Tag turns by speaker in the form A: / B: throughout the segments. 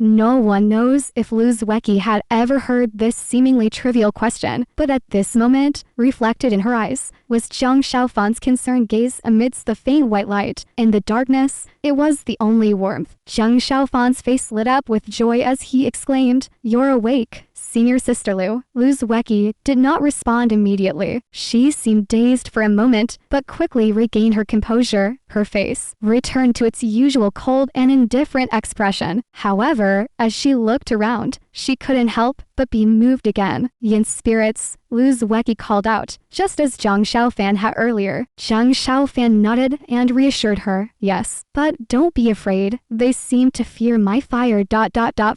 A: No one knows if Lu Zhuexi had ever heard this seemingly trivial question, but at this moment, reflected in her eyes, was Zhang Xiaofan's concerned gaze amidst the faint white light. In the darkness, it was the only warmth. Zhang Xiaofan's face lit up with joy as he exclaimed, "You're awake, Senior Sister Lu." Lu Zhuexi did not respond immediately. She seemed dazed for a moment, but quickly regained her composure. Her face returned to its usual cold and indifferent expression. However, as she looked around, she couldn't help but be moved again. "Yin spirits," Lu Zhuexi called out, just as Zhang Xiaofan had earlier. Zhang Xiaofan nodded and reassured her, "Yes, but don't be afraid. They seem to fear my fire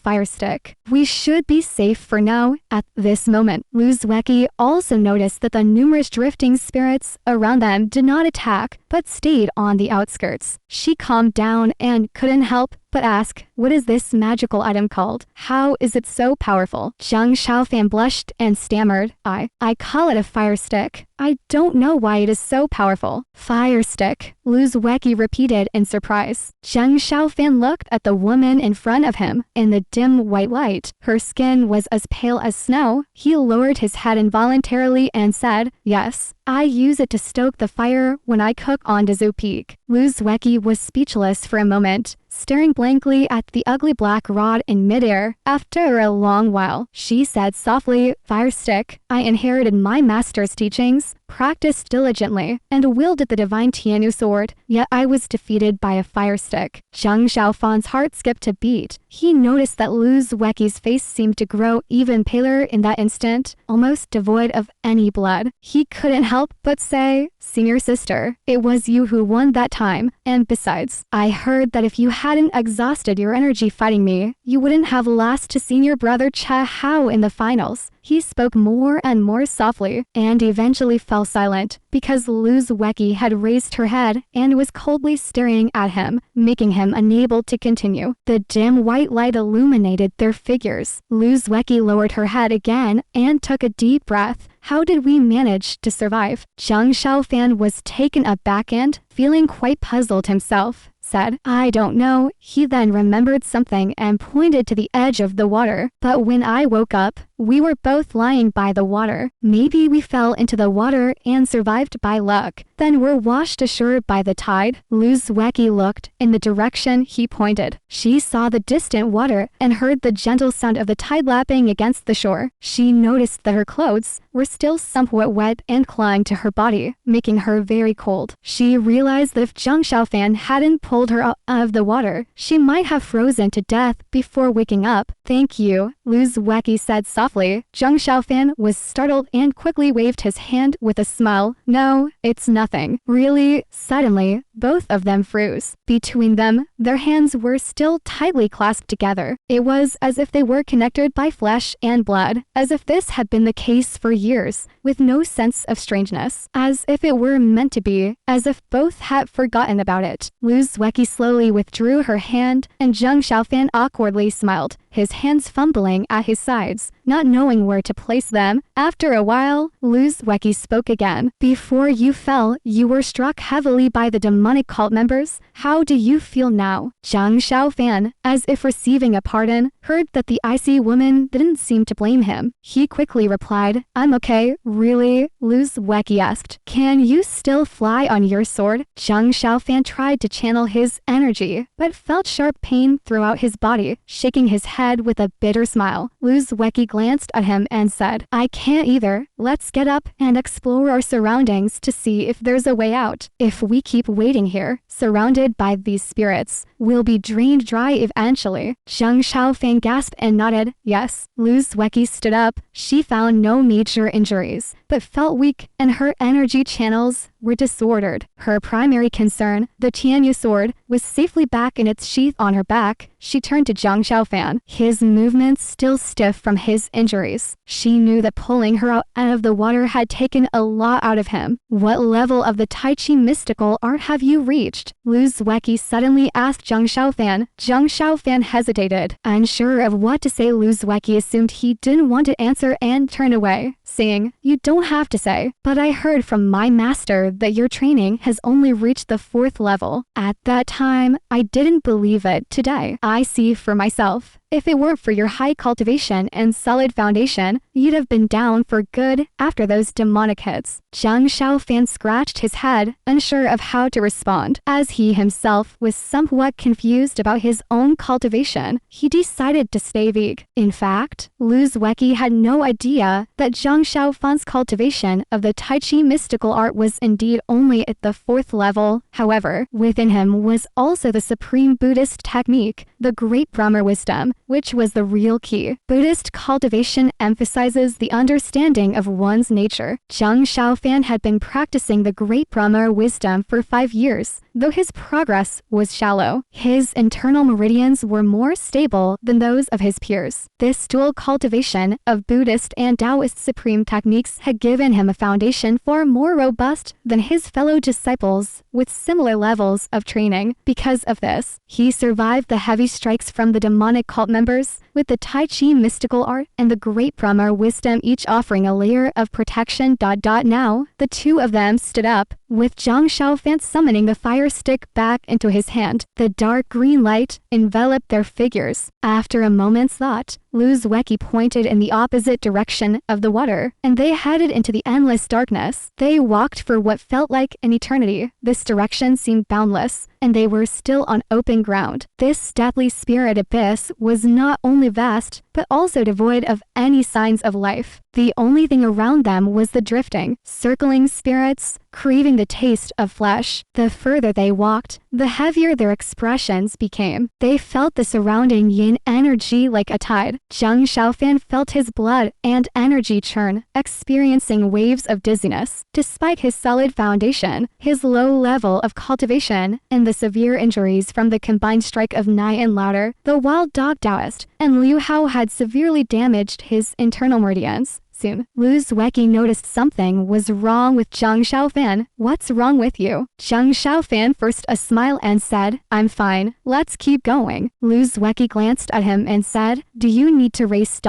A: fire stick. We should be safe for now." At this moment, Lu Zhuexi also noticed that the numerous drifting spirits around them did not attack, but stayed on the outskirts. She calmed down and couldn't help but ask, "What is this magical item called? How is it so powerful?" Zhang Xiaofan blushed and stammered, I call it a fire stick. I don't know why it is so powerful." "Fire stick," Lu Zhuexi repeated in surprise. Zhang Xiaofan looked at the woman in front of him. In the dim white light, her skin was as pale as snow. He lowered his head involuntarily and said, "Yes, I use it to stoke the fire when I cook on Dazhu Peak." Lu Zhuexi was speechless for a moment, staring blankly at the ugly black rod in midair. After a long while, she said softly, "Fire stick. I inherited my master's teachings, practiced diligently, and wielded the divine Tianyin sword, yet I was defeated by a fire stick." Zhang Xiaofan's heart skipped a beat. He noticed that Lu Zhuexi's face seemed to grow even paler in that instant, almost devoid of any blood. He couldn't help but say, "Senior sister, it was you who won that time, and besides, I heard that if you hadn't exhausted your energy fighting me, you wouldn't have lost to senior brother Che Hao in the finals." He spoke more and more softly, and eventually fell silent, because Lu Zhuexi had raised her head and was coldly staring at him, making him unable to continue. The dim white light illuminated their figures. Lu Zhuexi lowered her head again and took a deep breath. "How did we manage to survive?" Zhang Xiaofan was taken aback and, feeling quite puzzled himself, said, "I don't know." He then remembered something and pointed to the edge of the water. "But when I woke up, we were both lying by the water. Maybe we fell into the water and survived by luck, then were washed ashore by the tide." Lu Zhuexi looked in the direction he pointed. She saw the distant water and heard the gentle sound of the tide lapping against the shore. She noticed that her clothes were still somewhat wet and clung to her body, making her very cold. She realized that if Zhang Xiaofan hadn't pulled her out of the water, she might have frozen to death before waking up. "Thank you," Lu Zhuexi said softly. Zhang Xiaofan was startled and quickly waved his hand with a smile. "No, it's nothing." Really, suddenly, both of them froze. Between them, their hands were still tightly clasped together. It was as if they were connected by flesh and blood, as if this had been the case for years, with no sense of strangeness, as if it were meant to be, as if both had forgotten about it. Lu Zhuexi slowly withdrew her hand, and Zhang Xiaofan awkwardly smiled, his hands fumbling at his sides, not knowing where to place them. After a while, Lu Zhuexi spoke again. "Before you fell, you were struck heavily by the demonic cult members. How do you feel now?" Zhang Xiaofan, as if receiving a pardon, heard that the icy woman didn't seem to blame him. He quickly replied, "I'm okay." "Really?" Lu Zhuexi asked. "Can you still fly on your sword?" Zhang Xiaofan tried to channel his energy, but felt sharp pain throughout his body, shaking his head with a bitter smile. Lu Zhuexi glanced at him and said, "I can't either. Let's get up and explore our surroundings to see if there's a way out. If we keep waiting here, surrounded by these spirits, we'll be drained dry eventually." Zhang Xiaofan gasped and nodded, "Yes." Lu Zhuexi stood up. She found no major injuries, but felt weak and her energy channels were disordered. Her primary concern, the Tianyin sword, was safely back in its sheath on her back. She turned to Zhang Xiaofan, his movements still stiff from his injuries. She knew that pulling her out of the water had taken a lot out of him. "What level of the Tai Chi mystical art have you reached?" Lu Zhuexi suddenly asked Zhang Xiaofan. Zhang Xiaofan hesitated. Unsure of what to say, Lu Zhuexi assumed he didn't want to answer and turned away, saying, "You don't have to say, but I heard from my master that your training has only reached the 4th level. At that time, I didn't believe it. Today, I see for myself. If it weren't for your high cultivation and solid foundation, you'd have been down for good after those demonic hits. Zhang Xiaofan scratched his head, unsure of how to respond. As he himself was somewhat confused about his own cultivation, he decided to stay vague. In fact, Lu Zueki had no idea that Zhang Xiaofan's cultivation of the Tai Chi mystical art was indeed only at the 4th level. However, within him was also the supreme Buddhist technique, the Great Brahma Wisdom, which was the real key. Buddhist cultivation emphasizes the understanding of one's nature. Zhang Xiaofan had been practicing the Great Brahma Wisdom for 5 years. Though his progress was shallow, his internal meridians were more stable than those of his peers. This dual cultivation of Buddhist and Taoist supreme techniques had given him a foundation far more robust than his fellow disciples with similar levels of training. Because of this, he survived the heavy strikes from the demonic cult members, with the Tai Chi mystical art and the Great Brahma Wisdom each offering a layer of protection. Now, the two of them stood up, with Zhang Xiaofan summoning the fire stick back into his hand. The dark green light enveloped their figures. After a moment's thought, Lu Zueki pointed in the opposite direction of the water, and they headed into the endless darkness. They walked for what felt like an eternity. This direction seemed boundless, and they were still on open ground. This deathly spirit abyss was not only vast, but also devoid of any signs of life. The only thing around them was the drifting, circling spirits, craving the taste of flesh. The further they walked, the heavier their expressions became. They felt the surrounding yin energy like a tide. Zhang Xiaofan felt his blood and energy churn, experiencing waves of dizziness. Despite his solid foundation, his low level of cultivation, and the severe injuries from the combined strike of Nai and Louder, the wild dog Taoist, and Liu Hao had severely damaged his internal meridians. Soon, Lu Zueki noticed something was wrong with Zhang Xiaofan. "What's wrong with you?" Zhang Xiaofan forced a smile and said, "I'm fine. Let's keep going." Lu Zueki glanced at him and said, "Do you need to race ...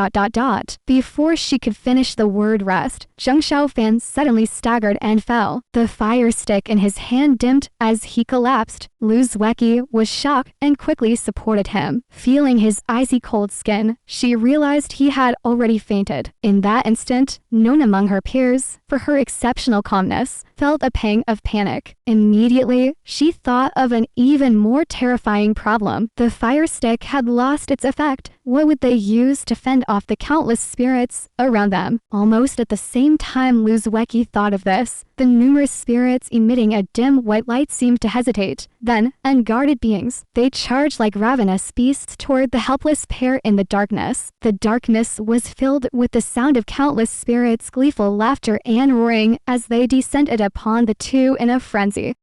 A: Before she could finish the word rest, Zhang Xiaofan suddenly staggered and fell. The fire stick in his hand dimmed as he collapsed. Lu Zueki was shocked and quickly supported him. Feeling his icy cold skin, she realized he had already fainted. In that instant, known among her peers for her exceptional calmness, felt a pang of panic. Immediately, she thought of an even more terrifying problem. The fire stick had lost its effect. What would they use to fend off the countless spirits around them? Almost at the same time Lu Zueki thought of this, the numerous spirits emitting a dim white light seemed to hesitate. Then, unguarded beings, they charged like ravenous beasts toward the helpless pair in the darkness. The darkness was filled with the sound of countless spirits' gleeful laughter and roaring as they descended upon the two in a frenzy.